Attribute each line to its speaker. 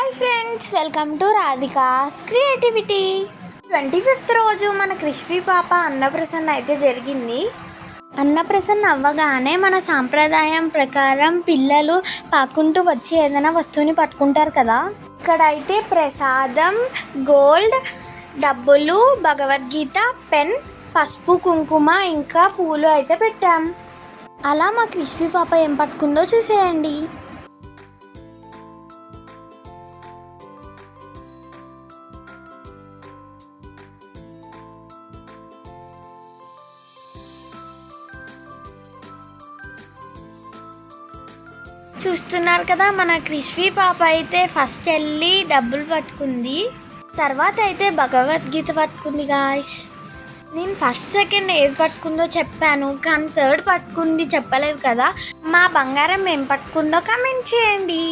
Speaker 1: Hi friends, welcome to Radhika's creativity. 25th రోజు మన క్రిష్పీ పాప అన్నప్రసన్న అయితే జరిగింది. అన్నప్రసన్న అవ్వగానే మన సాంప్రదాయం ప్రకారం పిల్లలు పాకుంటూ వచ్చి ఏదైనా వస్తువుని పట్టుకుంటారు కదా. ఇక్కడైతే ప్రసాదం, గోల్డ్, డబ్బులు, భగవద్గీత, పెన్, పసుపు, కుంకుమ ఇంకా పూలు అయితే పెట్టాం. అలా మా క్రిష్పీ పాప ఏం పట్టుకుందో చూసేయండి. చూస్తున్నారు కదా, మన క్రిష్పీ పాప అయితే ఫస్ట్ వెళ్ళి డబ్బులు పట్టుకుంది, తర్వాత అయితే భగవద్గీత పట్టుకుంది. గాయ్స్, నేను ఫస్ట్ సెకండ్ ఏది పట్టుకుందో చెప్పాను, కానీ థర్డ్ పట్టుకుంది చెప్పలేదు కదా. మా బంగారం ఏం పట్టుకుందో కామెంట్ చేయండి.